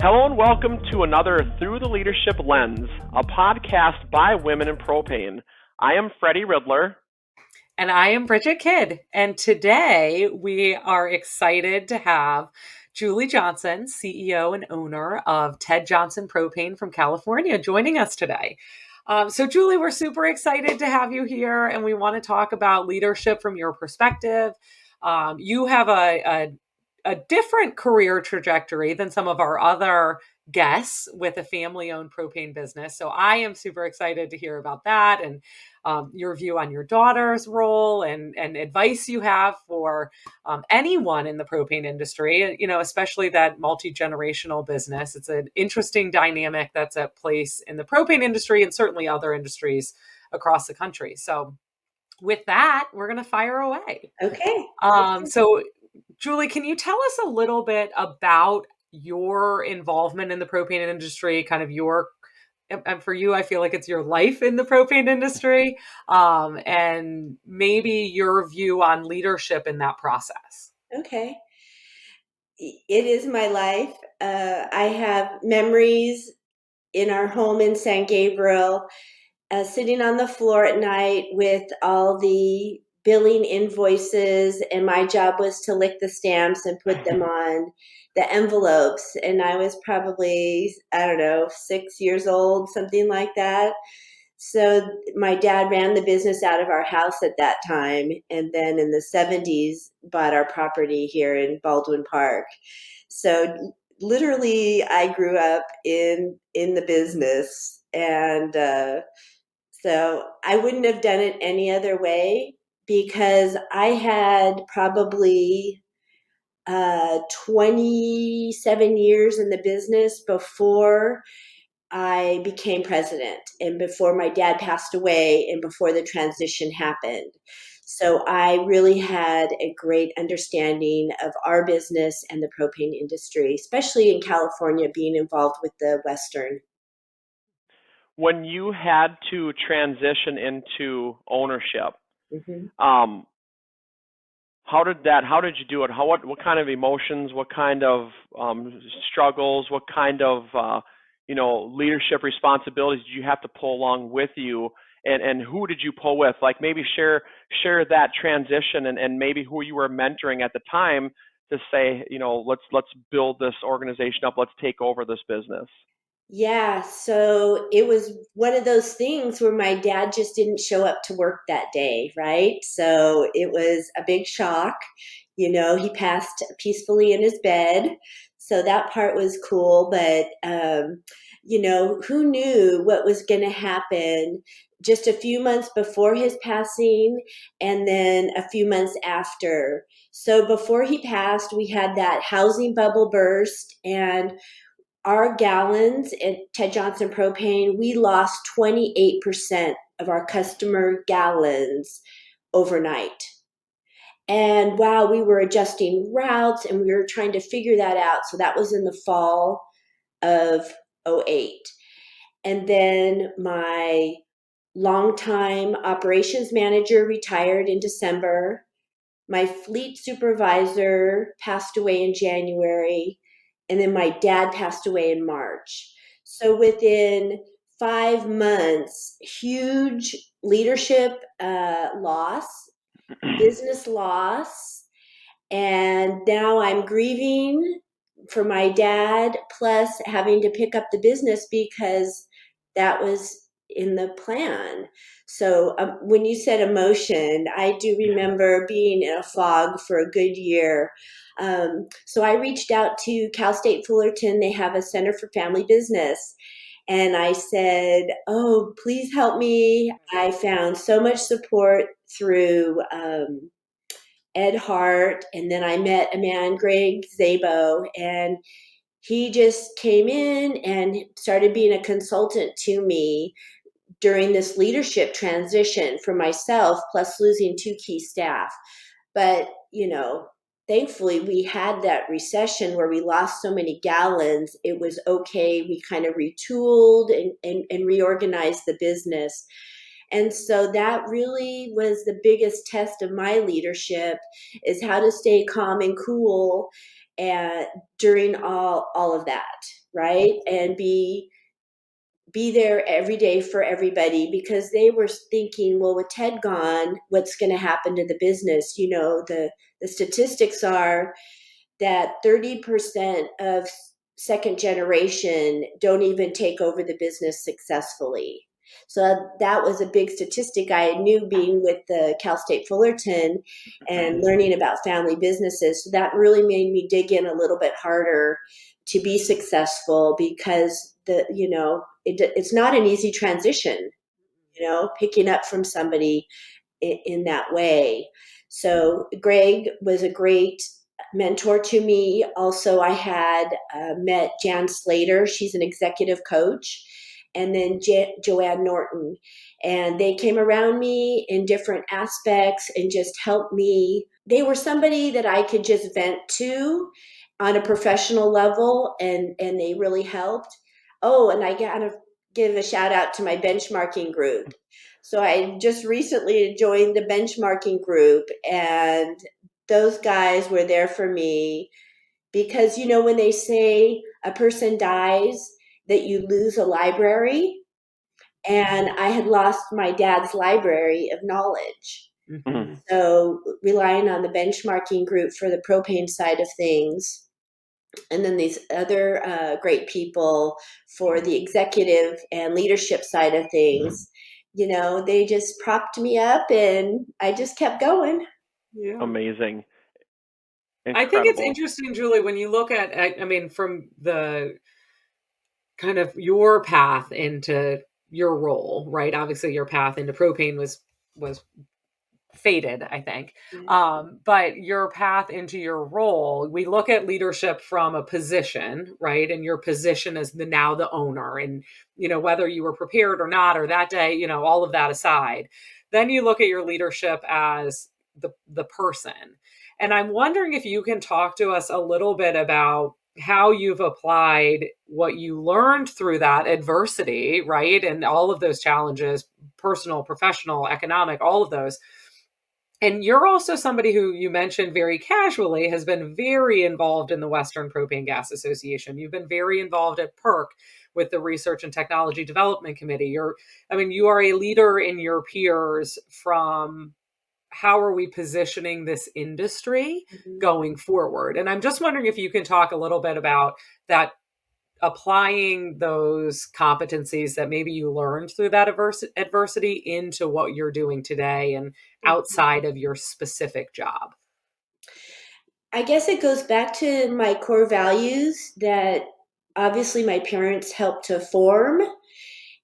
Hello and welcome to another Through the Leadership Lens, a podcast by women in propane. I am Freddie Riddler. And I am Bridget Kidd. And today we are excited to have Julie Johnson, CEO and owner of Ted Johnson Propane from California, joining us today. So, Julie, we're super excited to have you here, and we want to talk about leadership from your perspective. You have a different career trajectory than some of our other guests with a family-owned propane business. So I am super excited to hear about that and your view on your daughter's role and advice you have for anyone in the propane industry, especially that multi-generational business. It's an interesting dynamic that's at place in the propane industry and certainly other industries across the country. So with that, we're going to fire away. Okay. So Julie, can you tell us a little bit about your involvement in the propane industry, kind of and for you, I feel like it's your life in the propane industry, and maybe your view on leadership in that process? Okay. It is my life. I have memories in our home in San Gabriel, sitting on the floor at night with all the billing invoices, and my job was to lick the stamps and put them on the envelopes. And I was probably, I don't know, 6 years old, something like that. So my dad ran the business out of our house at that time, and then in the 70s bought our property here in Baldwin Park. So literally I grew up in the business, and so I wouldn't have done it any other way because I had probably 27 years in the business before I became president and before my dad passed away and before the transition happened. So I really had a great understanding of our business and the propane industry, especially in California, being involved with the Western. When you had to transition into ownership, Mm-hmm. um, how did you do it? What kind of emotions, what kind of struggles, what kind of leadership responsibilities did you have to pull along with you, and who did you pull with? Like maybe share that transition and maybe who you were mentoring at the time to say, let's build this organization up, let's take over this business. Yeah, so it was one of those things where my dad just didn't show up to work that day, right? So it was a big shock. He passed peacefully in his bed. So that part was cool. But, who knew what was going to happen just a few months before his passing and then a few months after? So before he passed, we had that housing bubble burst, and our gallons at Ted Johnson Propane, we lost 28% of our customer gallons overnight. And while we were adjusting routes and we were trying to figure that out, so that was in the fall of '08. And then my longtime operations manager retired in December. My fleet supervisor passed away in January, and then my dad passed away in March. So within 5 months, huge leadership loss, business loss, and now I'm grieving for my dad, plus having to pick up the business because that was in the plan. So when you said emotion, I do remember being in a fog for a good year. So I reached out to Cal State Fullerton. They have a Center for Family Business. And I said, oh, please help me. I found so much support through Ed Hart, and then I met a man, Greg Zabo, and he just came in and started being a consultant to me during this leadership transition for myself, plus losing two key staff. But, thankfully we had that recession where we lost so many gallons. It was okay. We kind of retooled and reorganized the business. And so that really was the biggest test of my leadership, is how to stay calm and cool during all of that. right? And be there every day for everybody, because they were thinking, well, with Ted gone, what's going to happen to the business? The statistics are that 30% of second generation don't even take over the business successfully. So that was a big statistic I knew, being with the Cal State Fullerton and learning about family businesses. So that really made me dig in a little bit harder to be successful, because it's not an easy transition, picking up from somebody in that way. So Greg was a great mentor to me. Also, I had met Jan Slater. She's an executive coach. And then Joanne Norton. And they came around me in different aspects and just helped me. They were somebody that I could just vent to on a professional level, and they really helped. Oh, and I got to give a shout out to my benchmarking group. So I just recently joined the benchmarking group, and those guys were there for me, because when they say a person dies, that you lose a library, and I had lost my dad's library of knowledge. Mm-hmm. So relying on the benchmarking group for the propane side of things, and then these other great people for the executive and leadership side of things, they just propped me up, and I just kept going. Yeah. Amazing. I think it's Incredible. interesting, Julie, when you look at, I mean, from the kind of your path into your role, right? Obviously, your path into propane was faded, I think. But your path into your role, we look at leadership from a position, right? And your position as now the owner, and whether you were prepared or not, or that day, all of that aside, then you look at your leadership as the person. And I'm wondering if you can talk to us a little bit about how you've applied what you learned through that adversity, right? And all of those challenges, personal, professional, economic, all of those. And you're also somebody who, you mentioned very casually, has been very involved in the Western Propane Gas Association. You've been very involved at PERC with the Research and Technology Development Committee. You are a leader in your peers from how are we positioning this industry going forward. And I'm just wondering if you can talk a little bit about that, applying those competencies that maybe you learned through that adversity into what you're doing today and outside of your specific job. I guess it goes back to my core values that obviously my parents helped to form.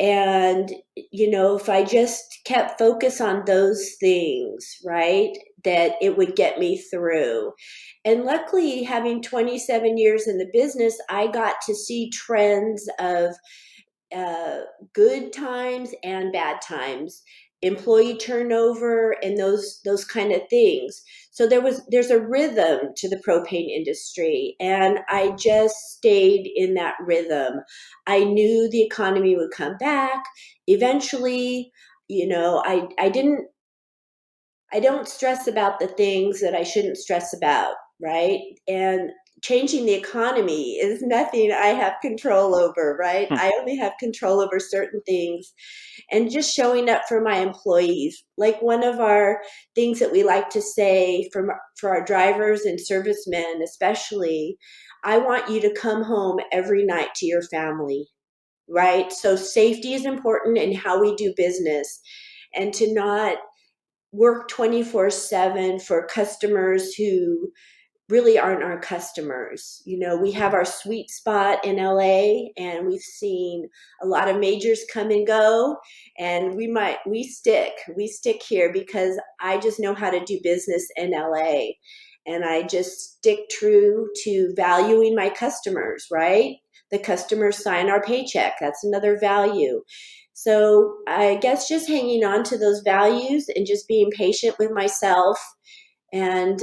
And, if I just kept focus on those things, right, that it would get me through. And luckily, having 27 years in the business, I got to see trends of uh, good times and bad times, employee turnover, and those kind of things. So there's a rhythm to the propane industry, and I just stayed in that rhythm. I knew the economy would come back eventually. I don't stress about the things that I shouldn't stress about, right? And changing the economy is nothing I have control over, right? I only have control over certain things, and just showing up for my employees. Like, one of our things that we like to say for our drivers and servicemen especially, I want you to come home every night to your family, right? So safety is important in how we do business, and to not work 24/7 for customers who really aren't our customers. We have our sweet spot in LA, and we've seen a lot of majors come and go, and we stick here because I just know how to do business in LA, and I just stick true to valuing my customers, right? The customers sign our paycheck. That's another value. So I guess just hanging on to those values and just being patient with myself, and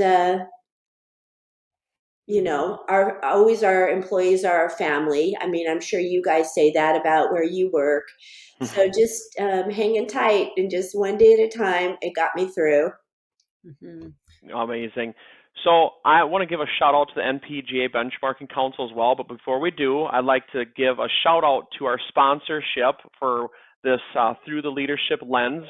our employees are our family. I mean, I'm sure you guys say that about where you work. So just hanging tight, and just one day at a time, it got me through. Mm-hmm. Amazing. So I want to give a shout out to the NPGA Benchmarking Council as well. But before we do, I'd like to give a shout out to our sponsorship for this Through the Leadership Lens,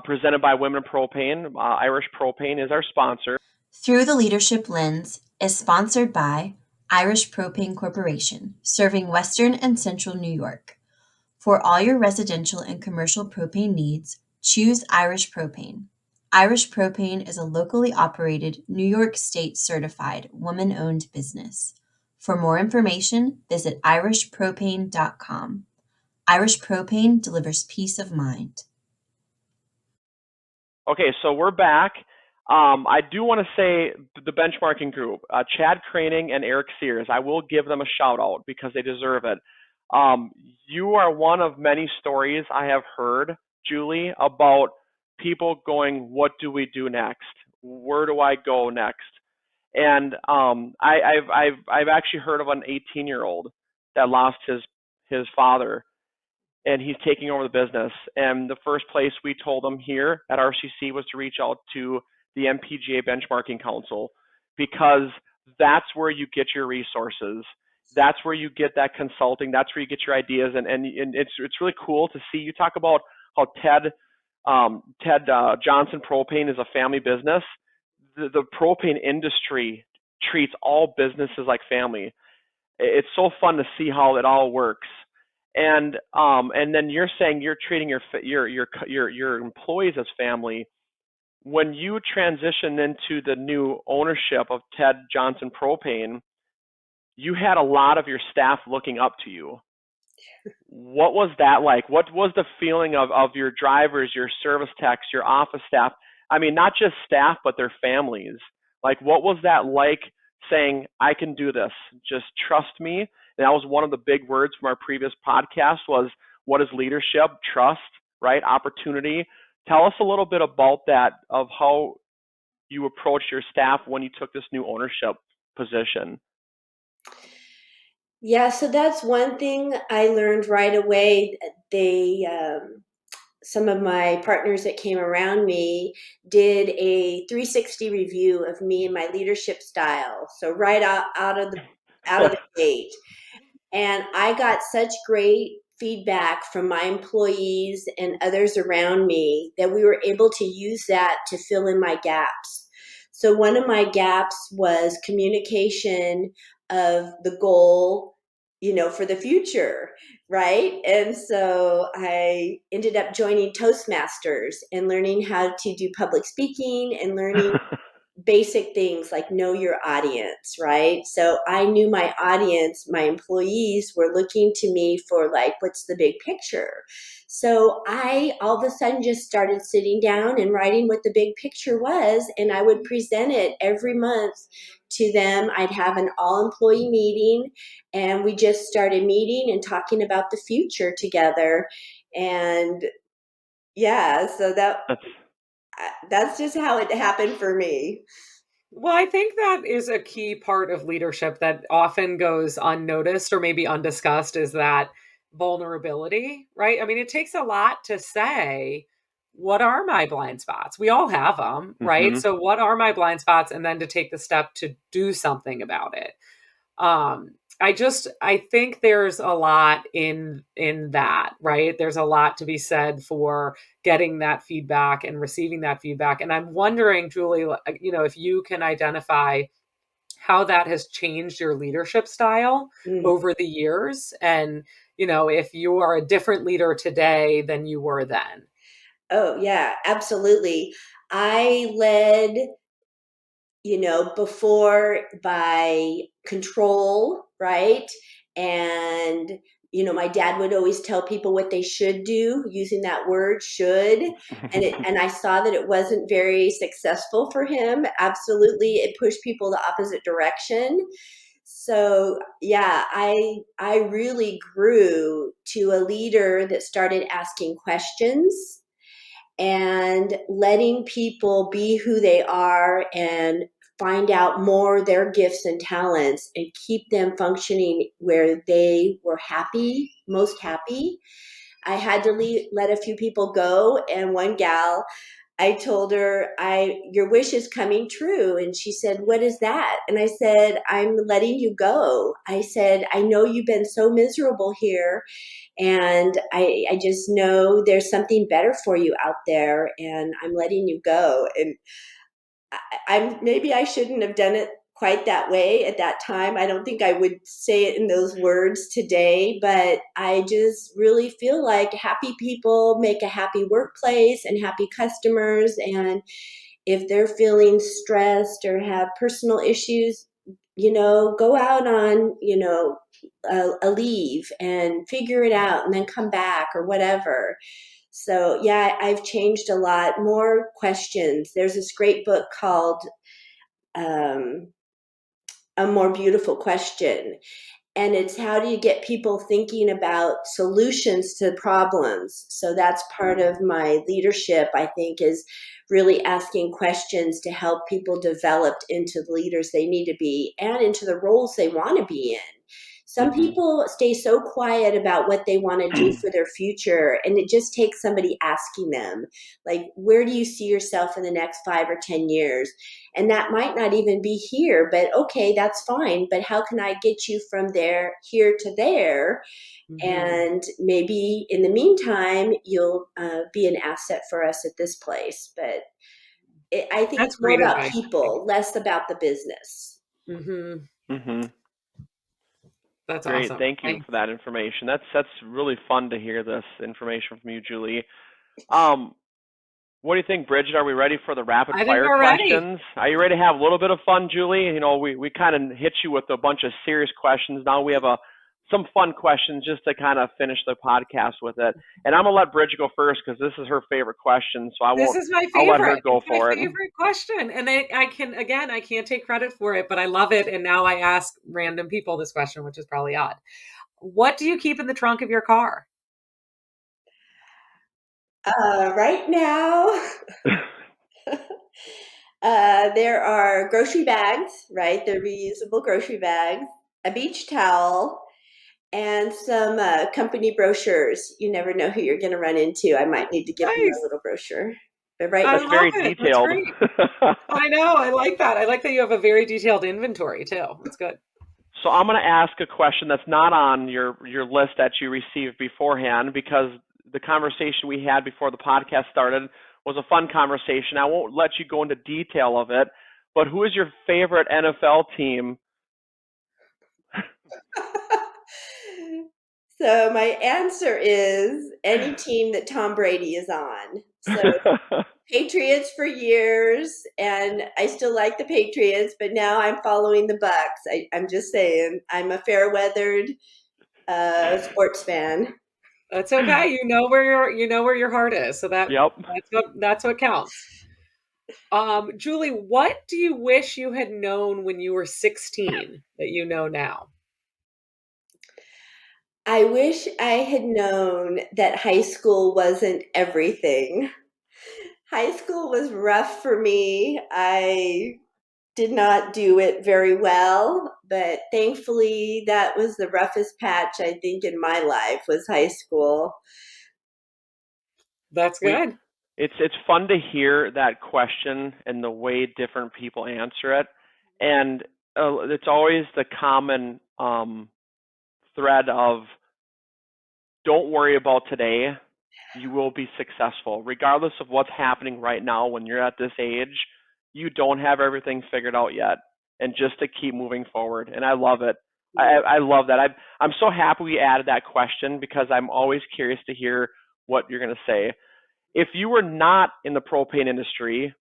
presented by Women Propane. Irish Propane is our sponsor. Through the Leadership Lens is sponsored by Irish Propane Corporation, serving Western and Central New York. For all your residential and commercial propane needs, choose Irish Propane. Irish Propane is a locally operated, New York State certified, woman-owned business. For more information, visit irishpropane.com. Irish Propane delivers peace of mind. Okay, so we're back. I do want to say the benchmarking group, Chad Craning and Eric Sears, I will give them a shout out because they deserve it. You are one of many stories I have heard, Julie, about people going, what do we do next? Where do I go next? And I've actually heard of an 18-year-old that lost his father, and he's taking over the business. And the first place we told him here at RCC was to reach out to the MPGA Benchmarking Council, because that's where you get your resources. That's where you get that consulting. That's where you get your ideas. And it's really cool to see. You talk about how Ted Johnson Propane is a family business. The propane industry treats all businesses like family. It's so fun to see how it all works. And then you're saying you're treating your employees as family. When you transitioned into the new ownership of Ted Johnson Propane, you had a lot of your staff looking up to you. What was that like? What was the feeling of your drivers, your service techs, your office staff? I mean, not just staff, but their families. Like, what was that like, saying, I can do this, just trust me? And that was one of the big words from our previous podcast was, what is leadership? Trust, right? Opportunity. Tell us a little bit about that, of how you approached your staff when you took this new ownership position. Yeah, so that's one thing I learned right away. They, some of my partners that came around me did a 360 review of me and my leadership style. So right out of the gate. And I got such great feedback from my employees and others around me that we were able to use that to fill in my gaps. So one of my gaps was communication of the goal, for the future, right? And so I ended up joining Toastmasters and learning how to do public speaking and learning basic things like know your audience, right? So I knew my audience, my employees were looking to me for like, what's the big picture? So I all of a sudden just started sitting down and writing what the big picture was, and I would present it every month to them. I'd have an all employee meeting, and we just started meeting and talking about the future together. And yeah, so that's just how it happened for me. Well, I think that is a key part of leadership that often goes unnoticed or maybe undiscussed, is that vulnerability, right? I mean, it takes a lot to say, what are my blind spots? We all have them, right? Mm-hmm. So what are my blind spots? And then to take the step to do something about it. I think there's a lot in that, right? There's a lot to be said for getting that feedback and receiving that feedback. And I'm wondering, Julie, if you can identify how that has changed your leadership style over the years, and if you are a different leader today than you were then. Oh, yeah, absolutely. I led, before by control, right? And, my dad would always tell people what they should do, using that word should. And I saw that it wasn't very successful for him. Absolutely. It pushed people the opposite direction. So yeah, I really grew to a leader that started asking questions and letting people be who they are and find out more their gifts and talents and keep them functioning where they were happy, most happy. I had to let a few people go, and one gal, I told her, your wish is coming true. And she said, what is that? And I said, I'm letting you go. I said, I know you've been so miserable here. And I just know there's something better for you out there. And I'm letting you go. And I'm maybe I shouldn't have done it quite that way at that time. I don't think I would say it in those words today, but I just really feel like happy people make a happy workplace and happy customers. And if they're feeling stressed or have personal issues, go out on, a leave and figure it out and then come back or whatever. So, yeah, I've changed a lot. More questions. There's this great book called um, A More Beautiful Question. And it's how do you get people thinking about solutions to problems? So that's part of my leadership, I think, is really asking questions to help people develop into the leaders they need to be and into the roles they want to be in. Some people stay so quiet about what they want to do for their future, and it just takes somebody asking them, like, where do you see yourself in the next 5 or 10 years? And that might not even be here, but okay, that's fine. But how can I get you from here to there? And maybe in the meantime, you'll be an asset for us at this place. But I think That's it's more great about advice. people, less about the business. That's Great. awesome. Thank you Thanks. for that information. That's really fun to hear this information from you, Julie. Um, what do you think, Bridget? Are we ready for the rapid I think fire we're ready. questions? Are you ready to have a little bit of fun, Julie? We kind of hit you with a bunch of serious questions. Now we have some fun questions just to kind of finish the podcast with it. And I'm gonna let Bridget go first because this is her favorite question. So This is my I'll let her favorite. go It's my for it. favorite question. And I can't take credit for it, but I love it. And now I ask random people this question, which is probably odd. What do you keep in the trunk of your car? Right now, there are grocery bags, right? They're reusable grocery bags, a beach towel, and some company brochures. You never know who you're going to run into. I might need to give them a Nice. little brochure. But right I That's now, love very it. That's detailed. great. I know. I like that. I like that you have a very detailed inventory too. That's good. So I'm going to ask a question that's not on your list that you received beforehand because the conversation we had before the podcast started was a fun conversation. I won't let you go into detail of it, but who is your favorite NFL team? so my answer is any team that Tom Brady is on. So Patriots for years, and I still like the Patriots, but now I'm following the Bucks. I'm just saying, I'm a fair weathered sports fan. That's okay. You know where your heart is. So Yep. that's what counts. Julie, what do you wish you had known when you were 16 that you know now? I wish I had known that high school wasn't everything. High school was rough for me. I did not do it very well, but thankfully that was the roughest patch I think in my life was high school. That's we good. it's fun to hear that question and the way different people answer it, and it's always the common thread of don't worry about today. You will be successful. Regardless of what's happening right now when you're at this age, you don't have everything figured out yet. And just to keep moving forward. And I love it. I love that. I'm so happy we added that question because I'm always curious to hear what you're going to say. If you were not in the propane industry,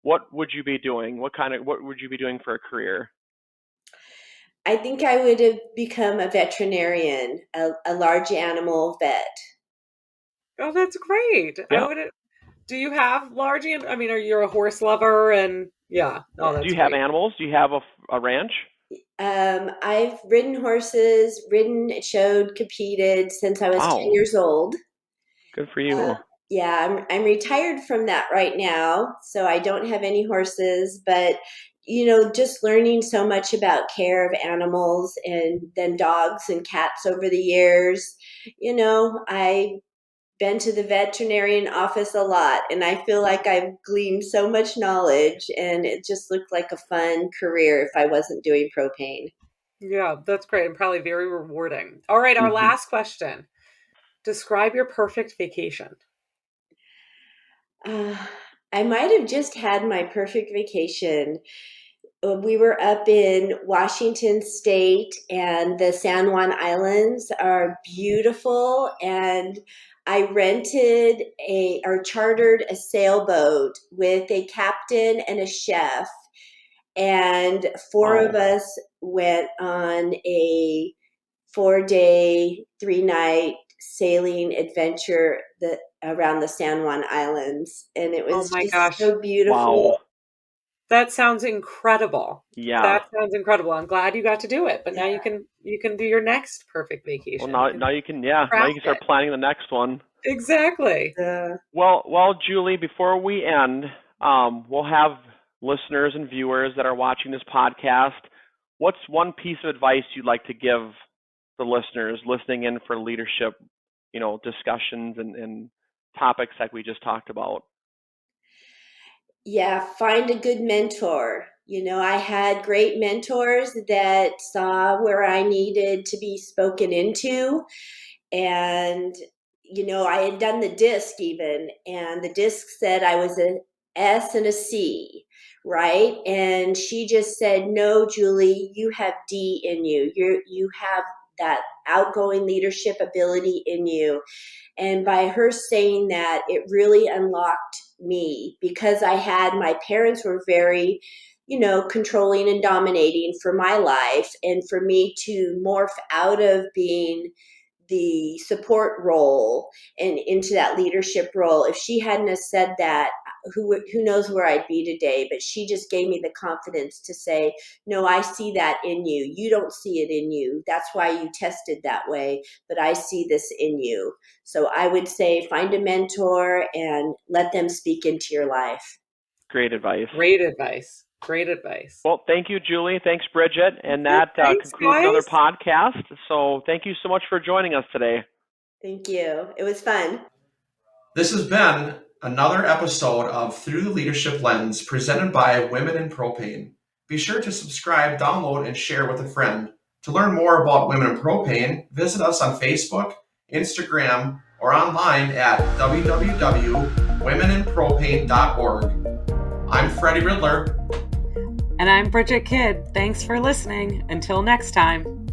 what would you be doing? What would you be doing for a career? I think I would have become a veterinarian, a large animal vet. Oh, that's great. I Yeah. would. Do you have I mean, are you a horse lover? And yeah. Oh, Do that's you have great. animals? Do you have a ranch? I've ridden horses, showed, competed since I was 10 Wow. years old. Good for Uh, you. yeah, I'm retired from that right now, so I don't have any horses, but just learning so much about care of animals and then dogs and cats over the years, I been to the veterinarian office a lot, and I feel like I've gleaned so much knowledge, and it just looked like a fun career if I wasn't doing propane. Yeah, that's great and probably very rewarding. All right, our last question. Describe your perfect vacation. Uh, I might have just had my perfect vacation. We were up in Washington State, and the San Juan Islands are beautiful. And I rented or chartered a sailboat with a captain and a chef, and four of Wow. us went on a 4-day, 3-night sailing adventure around the San Juan Islands, and it Oh was my just gosh. so beautiful. Wow. That sounds incredible. Yeah. That sounds incredible. I'm glad you got to do it, but now Yeah. you can do your next perfect Well, vacation. You now can you can, yeah, now you craft can it. start planning the next one. Exactly. Well, Julie, before we end, we'll have listeners and viewers that are watching this podcast. What's one piece of advice you'd like to give the listeners listening in for leadership, discussions and topics like we just talked about? Yeah, find a good mentor. I had great mentors that saw where I needed to be spoken into. And, I had done the disc even, and the disc said I was an S and a C, right? And she just said, "No, Julie, you have D in you. You have that outgoing leadership ability in you." And by her saying that, it really unlocked me, because my parents were very, controlling and dominating for my life. And for me to morph out of being the support role and into that leadership role, if she hadn't have said that, who knows where I'd be today. But she just gave me the confidence to say, "No, I see that in you. You don't see it in you. That's why you tested that way, but I see this in you." So I would say find a mentor and let them speak into your life. Great advice. Great advice. Great advice. Well, thank you, Julie. Thanks, Bridget. And that Thanks, concludes another guys. podcast. So thank you so much for joining us today. Thank you. It was fun. This has been another episode of Through the Leadership Lens, presented by Women in Propane. Be sure to subscribe, download, and share with a friend. To learn more about Women in Propane, visit us on Facebook, Instagram, or online at www.womeninpropane.org. I'm Freddie Riddler. And I'm Bridget Kidd. Thanks for listening. Until next time.